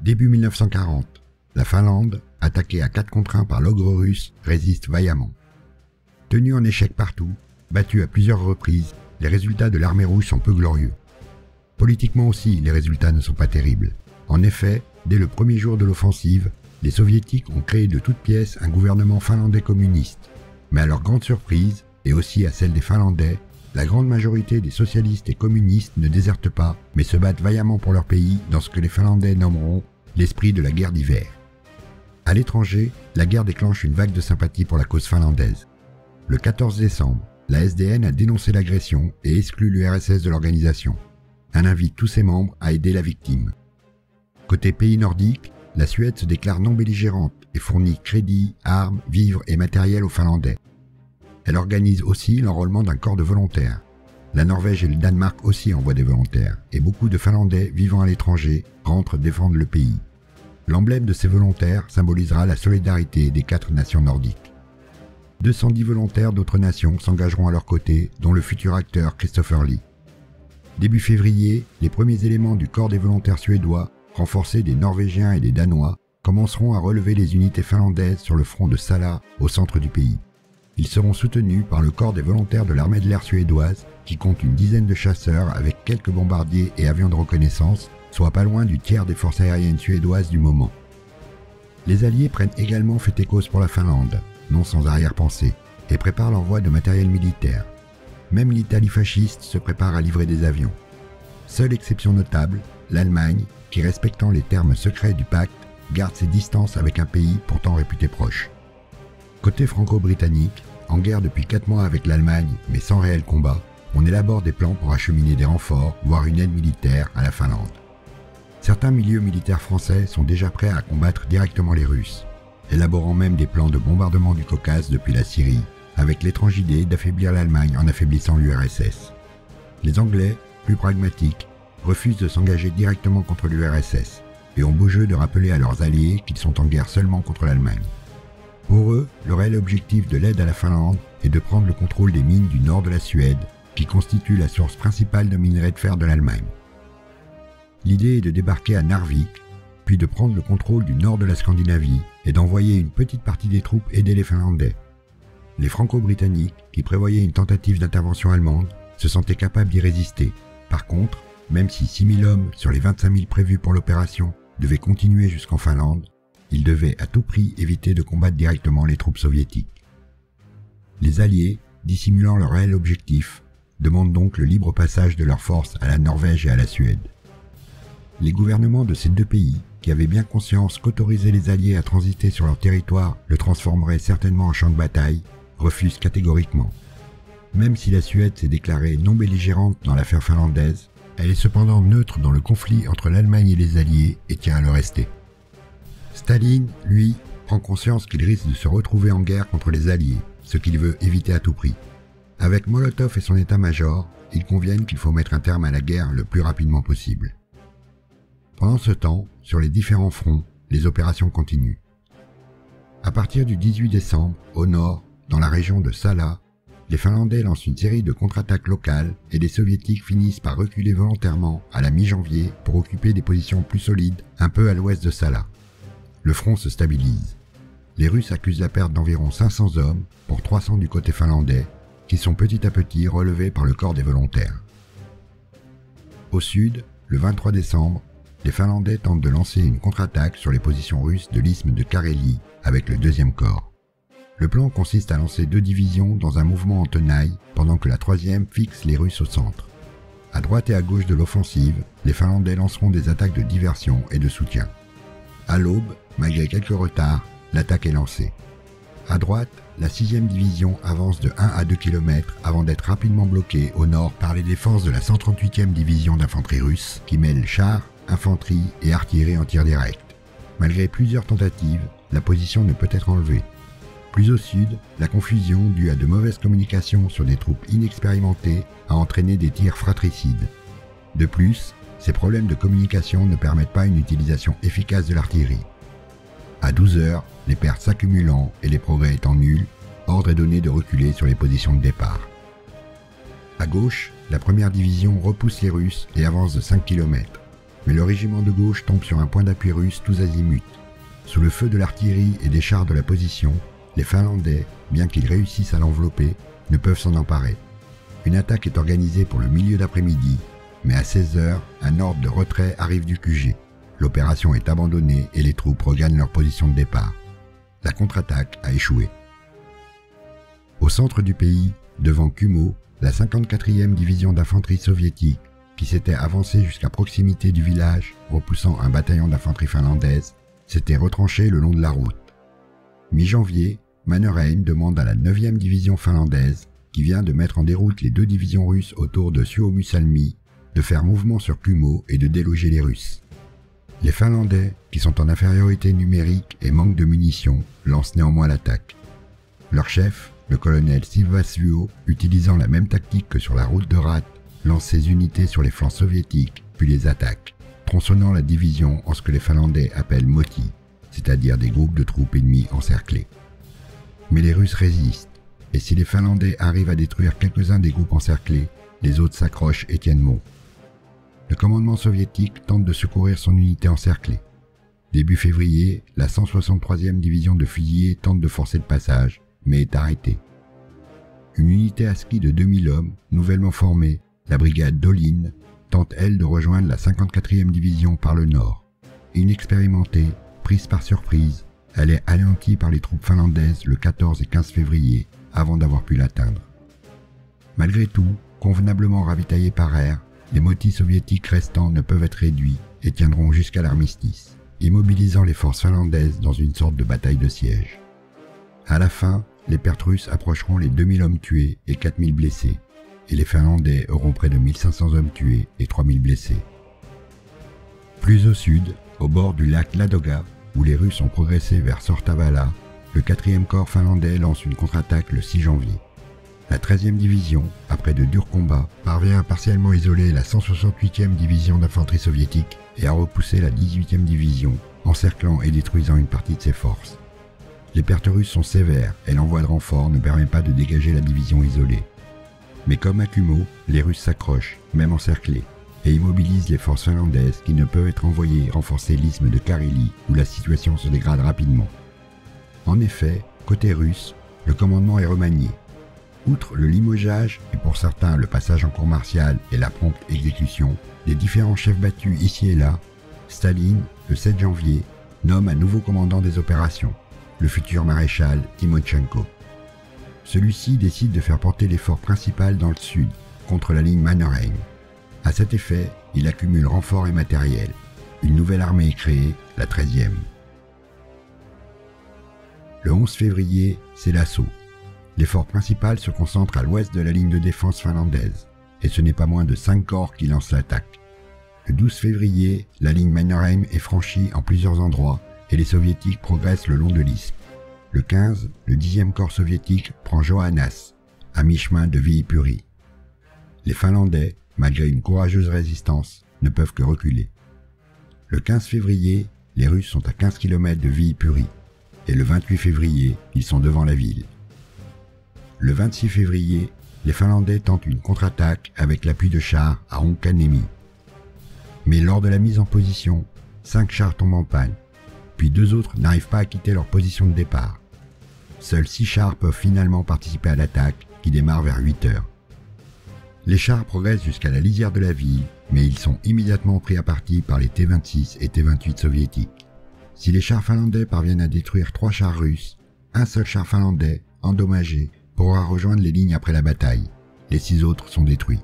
Début 1940, la Finlande, attaquée à 4 contre 1 par l'ogre russe, résiste vaillamment. Tenue en échec partout, battue à plusieurs reprises, les résultats de l'armée rouge sont peu glorieux. Politiquement aussi, les résultats ne sont pas terribles. En effet, dès le premier jour de l'offensive, les soviétiques ont créé de toutes pièces un gouvernement finlandais communiste. Mais à leur grande surprise, et aussi à celle des Finlandais, la grande majorité des socialistes et communistes ne désertent pas, mais se battent vaillamment pour leur pays dans ce que les Finlandais nommeront l'esprit de la guerre d'hiver. À l'étranger, la guerre déclenche une vague de sympathie pour la cause finlandaise. Le 14 décembre, la SDN a dénoncé l'agression et exclu l'URSS de l'organisation. Elle invite tous ses membres à aider la victime. Côté pays nordique, la Suède se déclare non belligérante et fournit crédits, armes, vivres et matériel aux Finlandais. Elle organise aussi l'enrôlement d'un corps de volontaires. La Norvège et le Danemark aussi envoient des volontaires, et beaucoup de Finlandais vivant à l'étranger rentrent défendre le pays. L'emblème de ces volontaires symbolisera la solidarité des 4 nations nordiques. 210 volontaires d'autres nations s'engageront à leur côté, dont le futur acteur Christopher Lee. Début février, les premiers éléments du corps des volontaires suédois, renforcés des Norvégiens et des Danois, commenceront à relever les unités finlandaises sur le front de Salla, au centre du pays. Ils seront soutenus par le corps des volontaires de l'armée de l'air suédoise, qui compte une dizaine de chasseurs avec quelques bombardiers et avions de reconnaissance, soit pas loin du tiers des forces aériennes suédoises du moment. Les Alliés prennent également fait et cause pour la Finlande, non sans arrière-pensée, et préparent l'envoi de matériel militaire. Même l'Italie fasciste se prépare à livrer des avions. Seule exception notable, l'Allemagne, qui respectant les termes secrets du pacte, garde ses distances avec un pays pourtant réputé proche. Côté franco-britannique, en guerre depuis 4 mois avec l'Allemagne, mais sans réel combat, on élabore des plans pour acheminer des renforts, voire une aide militaire à la Finlande. Certains milieux militaires français sont déjà prêts à combattre directement les Russes, élaborant même des plans de bombardement du Caucase depuis la Syrie, avec l'étrange idée d'affaiblir l'Allemagne en affaiblissant l'URSS. Les Anglais, plus pragmatiques, refusent de s'engager directement contre l'URSS, et ont beau jeu de rappeler à leurs alliés qu'ils sont en guerre seulement contre l'Allemagne. Pour eux, le réel objectif de l'aide à la Finlande est de prendre le contrôle des mines du nord de la Suède, qui constituent la source principale de minerais de fer de l'Allemagne. L'idée est de débarquer à Narvik, puis de prendre le contrôle du nord de la Scandinavie et d'envoyer une petite partie des troupes aider les Finlandais. Les Franco-Britanniques, qui prévoyaient une tentative d'intervention allemande, se sentaient capables d'y résister. Par contre, même si 6 000 hommes sur les 25 000 prévus pour l'opération devaient continuer jusqu'en Finlande, ils devaient à tout prix éviter de combattre directement les troupes soviétiques. Les Alliés, dissimulant leur réel objectif, demandent donc le libre passage de leurs forces à la Norvège et à la Suède. Les gouvernements de ces 2 pays, qui avaient bien conscience qu'autoriser les Alliés à transiter sur leur territoire le transformerait certainement en champ de bataille, refusent catégoriquement. Même si la Suède s'est déclarée non belligérante dans l'affaire finlandaise, elle est cependant neutre dans le conflit entre l'Allemagne et les Alliés et tient à le rester. Staline, lui, prend conscience qu'il risque de se retrouver en guerre contre les Alliés, ce qu'il veut éviter à tout prix. Avec Molotov et son état-major, ils conviennent qu'il faut mettre un terme à la guerre le plus rapidement possible. Pendant ce temps, sur les différents fronts, les opérations continuent. À partir du 18 décembre, au nord, dans la région de Salla, les Finlandais lancent une série de contre-attaques locales et les Soviétiques finissent par reculer volontairement à la mi-janvier pour occuper des positions plus solides un peu à l'ouest de Salla. Le front se stabilise. Les Russes accusent la perte d'environ 500 hommes pour 300 du côté finlandais, qui sont petit à petit relevés par le corps des volontaires. Au sud, le 23 décembre, les Finlandais tentent de lancer une contre-attaque sur les positions russes de l'isthme de Carélie avec le 2e corps. Le plan consiste à lancer 2 divisions dans un mouvement en tenaille pendant que la 3e fixe les Russes au centre. À droite et à gauche de l'offensive, les Finlandais lanceront des attaques de diversion et de soutien. À l'aube, malgré quelques retards, l'attaque est lancée. À droite, la 6e division avance de 1 à 2 km avant d'être rapidement bloquée au nord par les défenses de la 138e division d'infanterie russe qui mêle chars, infanterie et artillerie en tir direct. Malgré plusieurs tentatives, la position ne peut être enlevée. Plus au sud, la confusion due à de mauvaises communications sur des troupes inexpérimentées a entraîné des tirs fratricides. De plus, ces problèmes de communication ne permettent pas une utilisation efficace de l'artillerie. À 12 heures, les pertes s'accumulant et les progrès étant nuls, ordre est donné de reculer sur les positions de départ. À gauche, la 1re division repousse les Russes et avance de 5 km. mais le régiment de gauche tombe sur un point d'appui russe tous azimuts. Sous le feu de l'artillerie et des chars de la position, les Finlandais, bien qu'ils réussissent à l'envelopper, ne peuvent s'en emparer. Une attaque est organisée pour le milieu d'après-midi, mais à 16 h, un ordre de retrait arrive du QG. L'opération est abandonnée et les troupes regagnent leur position de départ. La contre-attaque a échoué. Au centre du pays, devant Kumo, la 54e division d'infanterie soviétique, qui s'était avancée jusqu'à proximité du village, repoussant un bataillon d'infanterie finlandaise, s'était retranchée le long de la route. Mi-janvier, Mannerheim demande à la 9e division finlandaise, qui vient de mettre en déroute les 2 divisions russes autour de Suomussalmi, de faire mouvement sur Kumo et de déloger les Russes. Les Finlandais, qui sont en infériorité numérique et manquent de munitions, lancent néanmoins l'attaque. Leur chef, le colonel Silvasuo, utilisant la même tactique que sur la route de Rat, lance ses unités sur les flancs soviétiques, puis les attaque, tronçonnant la division en ce que les Finlandais appellent moti, c'est-à-dire des groupes de troupes ennemies encerclés. Mais les Russes résistent, et si les Finlandais arrivent à détruire quelques-uns des groupes encerclés, les autres s'accrochent et tiennent bon. Le commandement soviétique tente de secourir son unité encerclée. Début février, la 163e division de fusiliers tente de forcer le passage, mais est arrêtée. Une unité à ski de 2000 hommes, nouvellement formée, la brigade Dolin, tente elle de rejoindre la 54e division par le nord. Inexpérimentée, prise par surprise, elle est anéantie par les troupes finlandaises le 14 et 15 février, avant d'avoir pu l'atteindre. Malgré tout, convenablement ravitaillés par air, les motis soviétiques restants ne peuvent être réduits et tiendront jusqu'à l'armistice, immobilisant les forces finlandaises dans une sorte de bataille de siège. À la fin, les pertes russes approcheront les 2000 hommes tués et 4000 blessés, et les Finlandais auront près de 1500 hommes tués et 3000 blessés. Plus au sud, au bord du lac Ladoga, où les Russes ont progressé vers Sortavala, le 4e corps finlandais lance une contre-attaque le 6 janvier. La 13e division, après de durs combats, parvient à partiellement isoler la 168e division d'infanterie soviétique et à repousser la 18e division, encerclant et détruisant une partie de ses forces. Les pertes russes sont sévères et l'envoi de renforts ne permet pas de dégager la division isolée. Mais comme à Kumo, les Russes s'accrochent, même encerclés, et immobilisent les forces finlandaises qui ne peuvent être envoyées renforcer l'isthme de Karélie où la situation se dégrade rapidement. En effet, côté russe, le commandement est remanié. Outre le limogeage et pour certains le passage en cour martiale et la prompte exécution des différents chefs battus ici et là, Staline, le 7 janvier, nomme un nouveau commandant des opérations, le futur maréchal Timochenko. Celui-ci décide de faire porter l'effort principal dans le sud, contre la ligne Mannerheim. À cet effet, il accumule renforts et matériel. Une nouvelle armée est créée, la 13e. Le 11 février, c'est l'assaut. L'effort principal se concentre à l'ouest de la ligne de défense finlandaise, et ce n'est pas moins de 5 corps qui lancent l'attaque. Le 12 février, la ligne Mannerheim est franchie en plusieurs endroits, et les soviétiques progressent le long de l'isthme. Le 15, le 10e corps soviétique prend Johannas, à mi-chemin de Viipuri. Les Finlandais, malgré une courageuse résistance, ne peuvent que reculer. Le 15 février, les Russes sont à 15 km de Viipuri, et le 28 février, ils sont devant la ville. Le 26 février, les Finlandais tentent une contre-attaque avec l'appui de chars à Ronkanemi. Mais lors de la mise en position, 5 chars tombent en panne, puis 2 autres n'arrivent pas à quitter leur position de départ. Seuls 6 chars peuvent finalement participer à l'attaque qui démarre vers 8 heures. Les chars progressent jusqu'à la lisière de la ville, mais ils sont immédiatement pris à partie par les T-26 et T-28 soviétiques. Si les chars finlandais parviennent à détruire 3 chars russes, un seul char finlandais, endommagé, pourra rejoindre les lignes après la bataille. Les 6 autres sont détruits.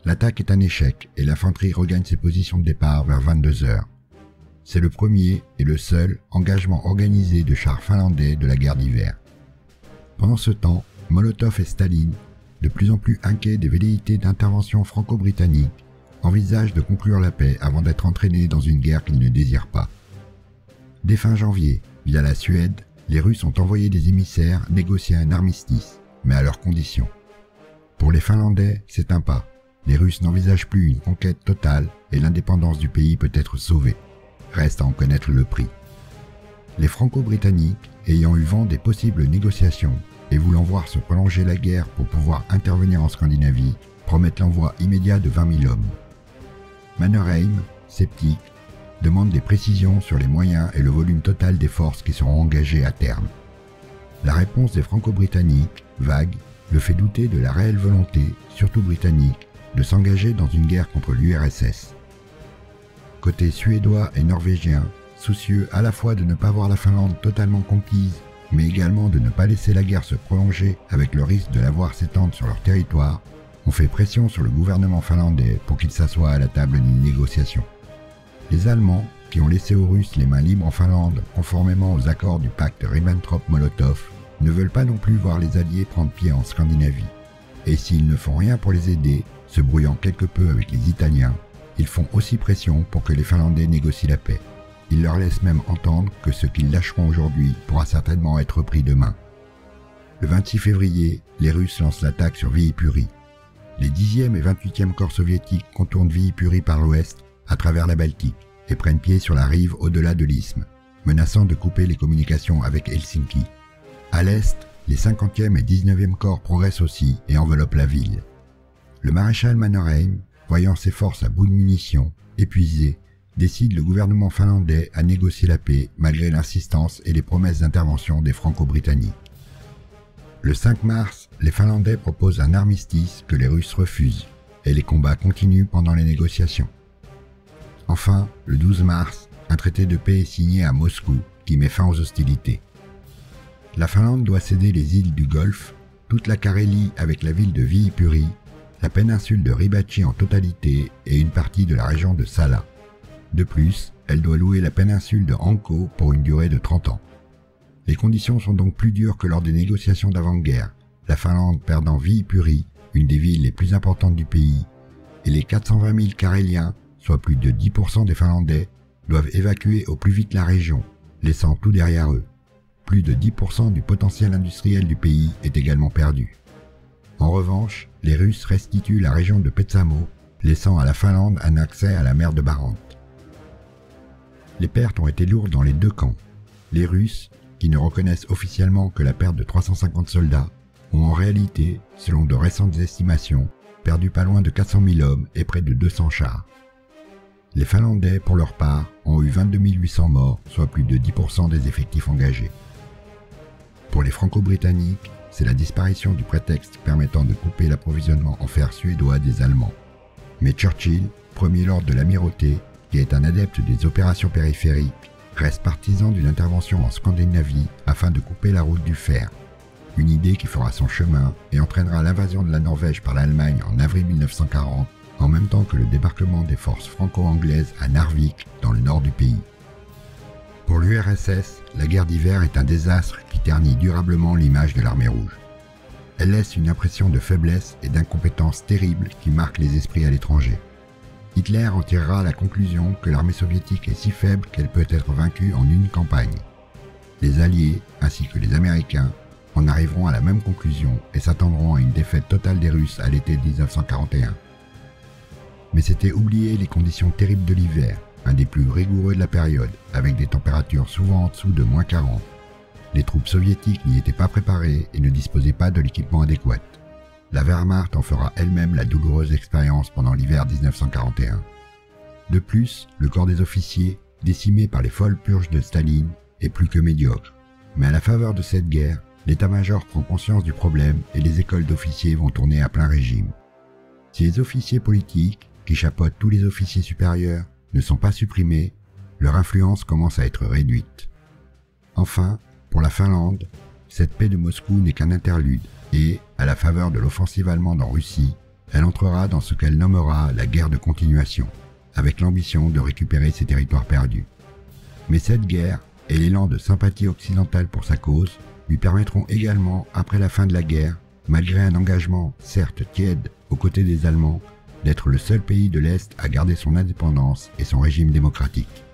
L'attaque est un échec et l'infanterie regagne ses positions de départ vers 22 heures. C'est le premier et le seul engagement organisé de chars finlandais de la guerre d'hiver. Pendant ce temps, Molotov et Staline, de plus en plus inquiets des velléités d'intervention franco-britannique, envisagent de conclure la paix avant d'être entraînés dans une guerre qu'ils ne désirent pas. Dès fin janvier, via la Suède, les Russes ont envoyé des émissaires négocier un armistice, mais à leurs conditions. Pour les Finlandais, c'est un pas. Les Russes n'envisagent plus une conquête totale et l'indépendance du pays peut être sauvée. Reste à en connaître le prix. Les Franco-Britanniques, ayant eu vent des possibles négociations et voulant voir se prolonger la guerre pour pouvoir intervenir en Scandinavie, promettent l'envoi immédiat de 20 000 hommes. Mannerheim, sceptiques, demandent des précisions sur les moyens et le volume total des forces qui seront engagées à terme. La réponse des Franco-Britanniques, vague, le fait douter de la réelle volonté, surtout britannique, de s'engager dans une guerre contre l'URSS. Côté suédois et norvégien, soucieux à la fois de ne pas voir la Finlande totalement conquise, mais également de ne pas laisser la guerre se prolonger avec le risque de la voir s'étendre sur leur territoire, ont fait pression sur le gouvernement finlandais pour qu'il s'assoie à la table d'une négociation. Les Allemands, qui ont laissé aux Russes les mains libres en Finlande conformément aux accords du pacte Ribbentrop-Molotov, ne veulent pas non plus voir les Alliés prendre pied en Scandinavie. Et s'ils ne font rien pour les aider, se brouillant quelque peu avec les Italiens, ils font aussi pression pour que les Finlandais négocient la paix. Ils leur laissent même entendre que ce qu'ils lâcheront aujourd'hui pourra certainement être repris demain. Le 26 février, les Russes lancent l'attaque sur Viipuri. Les 10e et 28e corps soviétiques contournent Viipuri par l'ouest, à travers la Baltique, et prennent pied sur la rive au-delà de l'isthme, menaçant de couper les communications avec Helsinki. À l'est, les 50e et 19e corps progressent aussi et enveloppent la ville. Le maréchal Mannerheim, voyant ses forces à bout de munitions, épuisées, décide le gouvernement finlandais à négocier la paix malgré l'insistance et les promesses d'intervention des Franco-Britanniques. Le 5 mars, les Finlandais proposent un armistice que les Russes refusent, et les combats continuent pendant les négociations. Enfin, le 12 mars, un traité de paix est signé à Moscou qui met fin aux hostilités. La Finlande doit céder les îles du Golfe, toute la Carélie avec la ville de Viipuri, la péninsule de Ribachi en totalité et une partie de la région de Salla. De plus, elle doit louer la péninsule de Hanko pour une durée de 30 ans. Les conditions sont donc plus dures que lors des négociations d'avant-guerre, la Finlande perdant Viipuri, une des villes les plus importantes du pays, et les 420 000 Caréliens, soit plus de 10% des Finlandais, doivent évacuer au plus vite la région, laissant tout derrière eux. Plus de 10% du potentiel industriel du pays est également perdu. En revanche, les Russes restituent la région de Petsamo, laissant à la Finlande un accès à la mer de Barents. Les pertes ont été lourdes dans les deux camps. Les Russes, qui ne reconnaissent officiellement que la perte de 350 soldats, ont en réalité, selon de récentes estimations, perdu pas loin de 400 000 hommes et près de 200 chars. Les Finlandais, pour leur part, ont eu 22 800 morts, soit plus de 10% des effectifs engagés. Pour les Franco-Britanniques, c'est la disparition du prétexte permettant de couper l'approvisionnement en fer suédois des Allemands. Mais Churchill, premier lord de l'amirauté, qui est un adepte des opérations périphériques, reste partisan d'une intervention en Scandinavie afin de couper la route du fer. Une idée qui fera son chemin et entraînera l'invasion de la Norvège par l'Allemagne en avril 1940, en même temps que le débarquement des forces franco-anglaises à Narvik, dans le nord du pays. Pour l'URSS, la guerre d'hiver est un désastre qui ternit durablement l'image de l'armée rouge. Elle laisse une impression de faiblesse et d'incompétence terrible qui marque les esprits à l'étranger. Hitler en tirera la conclusion que l'armée soviétique est si faible qu'elle peut être vaincue en une campagne. Les Alliés, ainsi que les Américains, en arriveront à la même conclusion et s'attendront à une défaite totale des Russes à l'été 1941. Mais c'était oublier les conditions terribles de l'hiver, un des plus rigoureux de la période, avec des températures souvent en dessous de -40. Les troupes soviétiques n'y étaient pas préparées et ne disposaient pas de l'équipement adéquat. La Wehrmacht en fera elle-même la douloureuse expérience pendant l'hiver 1941. De plus, le corps des officiers, décimé par les folles purges de Staline, est plus que médiocre. Mais à la faveur de cette guerre, l'état-major prend conscience du problème et les écoles d'officiers vont tourner à plein régime. Si les officiers politiques, qui chapeautent tous les officiers supérieurs, ne sont pas supprimés, leur influence commence à être réduite. Enfin, pour la Finlande, cette paix de Moscou n'est qu'un interlude et, à la faveur de l'offensive allemande en Russie, elle entrera dans ce qu'elle nommera la guerre de continuation, avec l'ambition de récupérer ses territoires perdus. Mais cette guerre et l'élan de sympathie occidentale pour sa cause lui permettront également, après la fin de la guerre, malgré un engagement certes tiède aux côtés des Allemands, d'être le seul pays de l'Est à garder son indépendance et son régime démocratique.